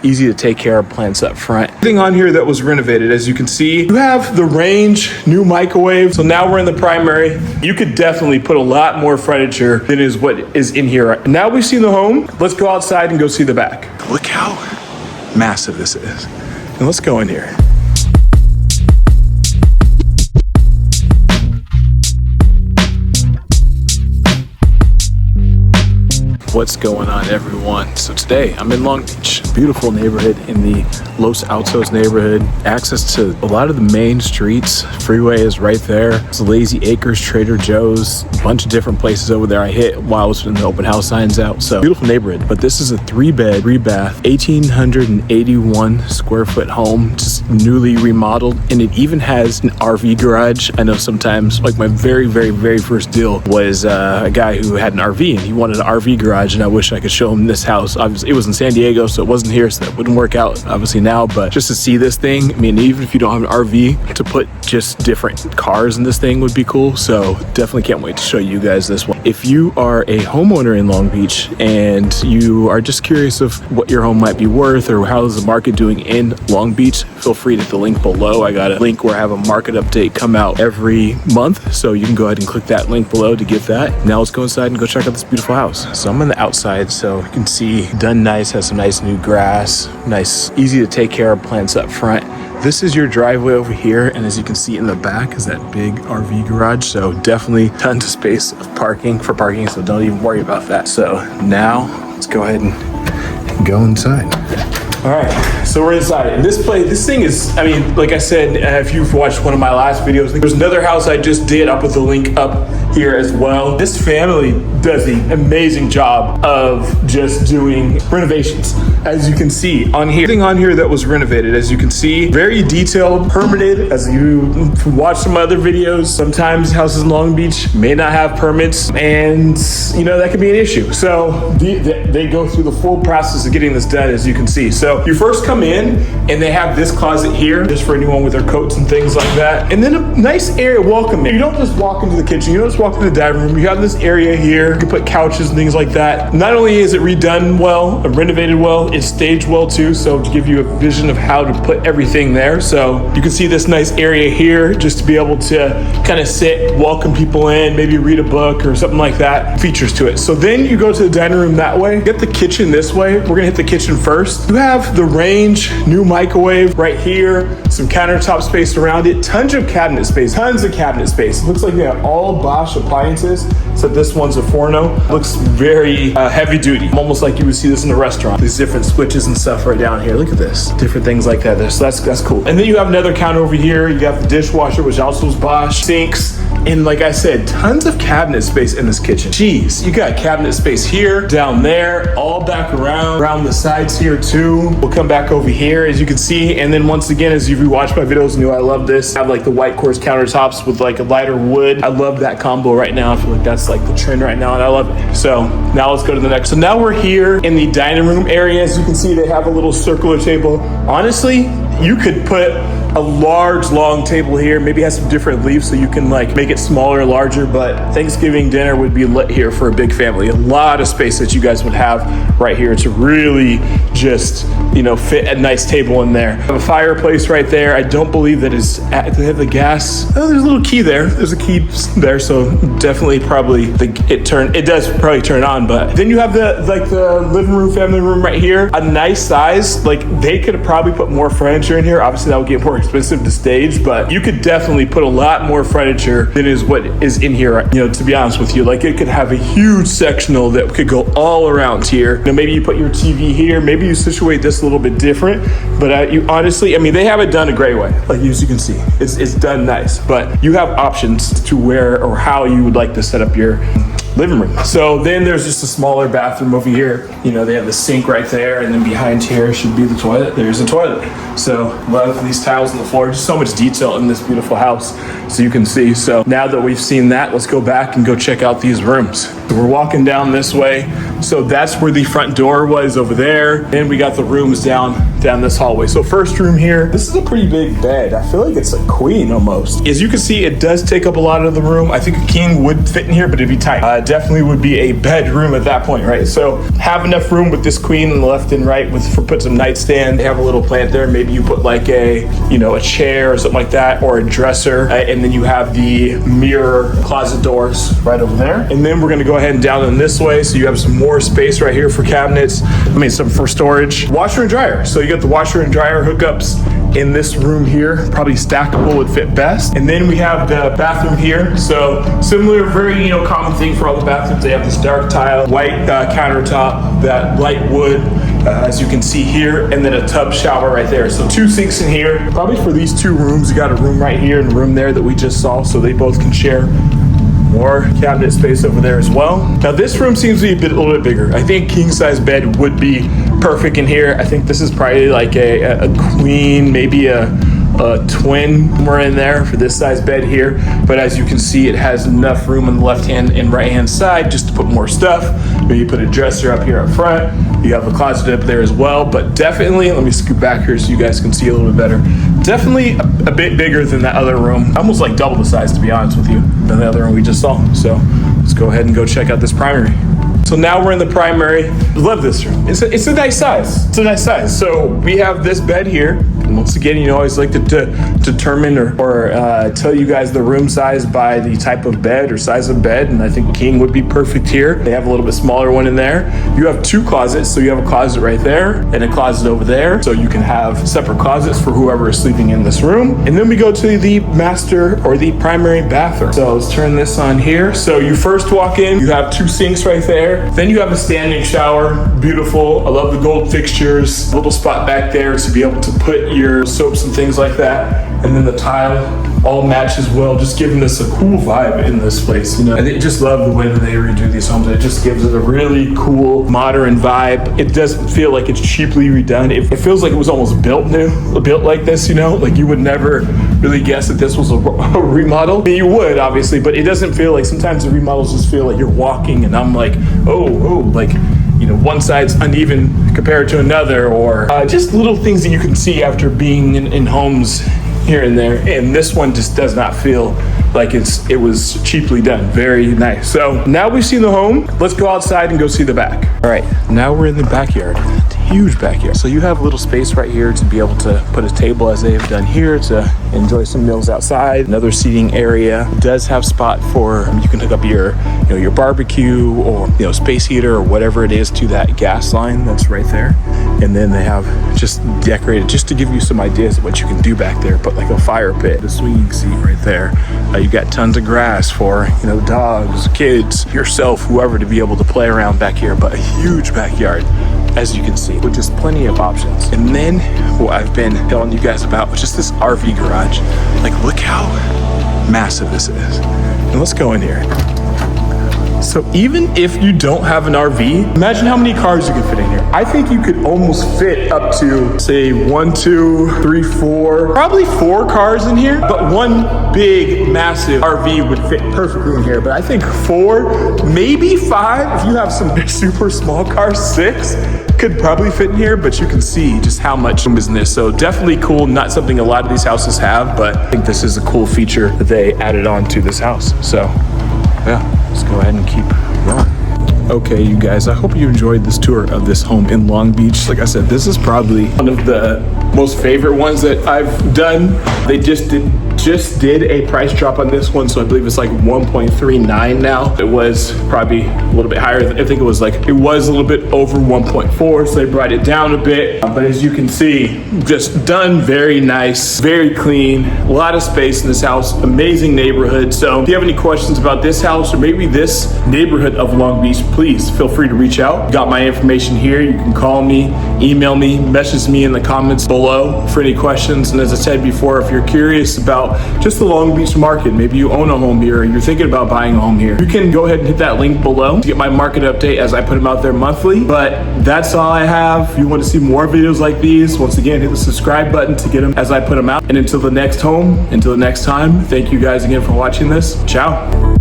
Easy to take care of plants up front. Everything on here that was renovated, as you can see, you have the range, new microwave. So now we're in the primary. You could definitely put a lot more furniture than is what is in here. Now we've seen the home. Let's go outside and go see the back. Look how massive this is. And let's go in here. What's going on, everyone? So today I'm in Long Beach, beautiful neighborhood in the Los Altos neighborhood. Access to a lot of the main streets. Freeway is right there. It's Lazy Acres, Trader Joe's, a bunch of different places over there I hit while I was putting the open house signs out. So beautiful neighborhood. But this is a 3-bed, 3-bath, 1,881 square foot home, just newly remodeled. And it even has an RV garage. I know sometimes, like my very first deal was a guy who had an RV and he wanted an RV garage. And I wish I could show him this house. Obviously, it was in San Diego, so it wasn't here, so that wouldn't work out, obviously, now. But just to see this thing, I mean, even if you don't have an RV, to put just different cars in this thing would be cool. So definitely can't wait to show you guys this one. If you are a homeowner in Long Beach and you are just curious of what your home might be worth or how is the market doing in Long Beach, feel free to hit the link below. I got a link where I have a market update come out every month, so you can go ahead and click that link below to get that. Now let's go inside and go check out this beautiful house. So I'm in the outside, so you can see done nice, has some nice new grass, nice, easy to take care of plants up front. This is your driveway over here, and as you can see in the back is that big RV garage, so definitely tons of space of parking, so don't even worry about that. So now let's go ahead and go inside. All right, so we're inside. And this thing is, I mean, like I said, if you've watched one of my last videos, there's another house I just did. I'll put the link up here as well. This family does an amazing job of just doing renovations. As you can see on here, everything on here that was renovated, as you can see, very detailed, permitted. As you watch some other videos, sometimes houses in Long Beach may not have permits, and you know, that could be an issue. So they go through the full process of getting this done, as you can see. So you first come in and they have this closet here just for anyone with their coats and things like that. And then a nice area welcome. You don't just walk into the kitchen, you don't just walk into the dining room. You have this area here. You can put couches and things like that. Not only is it redone well, renovated well, it's staged well too. So to give you a vision of how to put everything there. So you can see this nice area here just to be able to kind of sit, welcome people in, maybe read a book or something like that. Features to it. So then you go to the dining room that way, get the kitchen this way. We're gonna hit the kitchen first. You have the range, new microwave right here, some countertop space around it, tons of cabinet space. It looks like they have all Bosch appliances, except this one's a Forno. Looks very heavy duty, almost like you would see this in a restaurant. These different switches and stuff right down here. Look at this, different things like that. So that's cool. And then you have another counter over here. You got the dishwasher, which also is Bosch, sinks, and like I said, tons of cabinet space in this kitchen. Jeez, you got cabinet space here, down there, all back around the sides here too. We'll come back over here, as you can see, and then once again, as you've watched my videos, you know I love this. I have like the white quartz countertops with like a lighter wood. I love that combo right now. I feel like that's like the trend right now, and I love it. So now let's go to the next. So now we're here in the dining room area. As you can see, they have a little circular table. Honestly, you could put a large long table here, maybe has some different leaves so you can like make it smaller or larger, but Thanksgiving dinner would be lit here for a big family. A lot of space that you guys would have right here to really just, you know, fit a nice table in there. I have a fireplace right there. I don't believe that is at, they have the gas. Oh, there's a little key there. There's a key there, so definitely probably it does probably turn on. But then you have the living room, family room right here. A nice size. Like they could have probably put more furniture in here. Obviously that would get more expensive to stage, but you could definitely put a lot more furniture than is what is in here. You know, to be honest with you, like it could have a huge sectional that could go all around here. You know, maybe you put your TV here, maybe you situate this a little bit different, but you honestly, I mean, they have it done a great way. Like as you can see, it's done nice, but you have options to where or how you would like to set up your living room. So then there's just a smaller bathroom over here. You know, they have the sink right there, and then behind here should be the toilet. There's a toilet. So love these tiles on the floor. Just so much detail in this beautiful house, so you can see. So now that we've seen that, let's go back and go check out these rooms. So we're walking down this way. So that's where the front door was over there. And we got the rooms down this hallway. So first room here, this is a pretty big bed. I feel like it's a queen almost. As you can see, it does take up a lot of the room. I think a king would fit in here, but it'd be tight. definitely would be a bedroom at that point, right? So have enough room with this queen on the left and right for put some nightstand. They have a little plant there. Maybe you put like a chair or something like that, or a dresser. And then you have the mirror closet doors right over there. And then we're gonna go ahead and down in this way. So you have some more space right here for cabinets. Some for storage. Washer and dryer. So you got the washer and dryer hookups in this room here. Probably stackable would fit best. And then we have the bathroom here. So similar, very common thing for all the bathrooms. They have this dark tile, white countertop, that light wood, as you can see here, and then a tub shower right there. So 2 sinks in here. Probably for these 2 rooms, you got a room right here and a room there that we just saw, so they both can share more cabinet space over there as well. Now this room seems to be a little bit bigger. I think king size bed would be perfect in here. I think this is probably like a queen, maybe a twin somewhere in there for this size bed here. But as you can see, it has enough room on the left hand and right hand side just to put more stuff. Maybe put a dresser up here up front. You have a closet up there as well, but definitely, let me scoot back here so you guys can see a little bit better. Definitely a bit bigger than that other room. Almost like double the size, to be honest with you, than the other one we just saw. So let's go ahead and go check out this primary. So now we're in the primary. Love this room. It's a nice size. It's a nice size. So we have this bed here. And once again, I always like to determine or tell you guys the room size by the type of bed or size of bed. And I think king would be perfect here. They have a little bit smaller one in there. You have 2 closets. So you have a closet right there and a closet over there. So you can have separate closets for whoever is sleeping in this room. And then we go to the master or the primary bathroom. So let's turn this on here. So you first walk in, you have 2 sinks right there. Then you have a standing shower, beautiful. I love the gold fixtures, a little spot back there to be able to put your soaps and things like that. And then the tile all match as well, just giving us a cool vibe in this place. I just love the way that they redo these homes. It just gives it a really cool modern vibe. It doesn't feel like it's cheaply redone. It feels like it was almost built new, built like this, like you would never really guess that this was a remodel. I mean, you would obviously, but it doesn't feel like, sometimes the remodels just feel like you're walking and I'm like, like, one side's uneven compared to another, or just little things that you can see after being in homes here and there. And this one just does not feel like it was cheaply done. Very nice. So now we've seen the home, let's go outside and go see the back. All right, now we're in the backyard. Huge backyard. So you have a little space right here to be able to put a table as they have done here to enjoy some meals outside. Another seating area. It does have spot for, you can hook up your barbecue or space heater or whatever it is to that gas line that's right there. And then they have just decorated just to give you some ideas of what you can do back there. Put like a fire pit, the swinging seat right there. You got tons of grass for dogs, kids, yourself, whoever, to be able to play around back here. But a huge backyard, as you can see, with just plenty of options. And then what I've been telling you guys about was just this RV garage. Like, look how massive this is. And let's go in here. So even if you don't have an RV, imagine how many cars you can fit in here. I think you could almost fit up to, say, 1, 2, 3, 4, probably 4 cars in here, but one big, massive RV would fit perfectly in here. But I think 4, maybe 5, if you have some super small cars, 6, could probably fit in here, but you can see just how much room is in this. So definitely cool, not something a lot of these houses have, but I think this is a cool feature that they added on to this house. So yeah, let's go ahead and keep going. Okay, you guys, I hope you enjoyed this tour of this home in Long Beach. Like I said, this is probably one of the most favorite ones that I've done. They just did a price drop on this one, so I believe it's like 1.39 now. It was probably a little bit higher. I think it was a little bit over 1.4, so they brought it down a bit. But as you can see, just done very nice, very clean, a lot of space in this house, amazing neighborhood. So if you have any questions about this house or maybe this neighborhood of Long Beach, please feel free to reach out. Got my information here. You can call me, email me, message me in the comments below for any questions. And as I said before, if you're curious about just the Long Beach market, maybe you own a home here or you're thinking about buying a home here, you can go ahead and hit that link below to get my market update as I put them out there monthly. But that's all I have. If you want to see more videos like these, once again, hit the subscribe button to get them as I put them out. And until the next home, until the next time, thank you guys again for watching this. Ciao.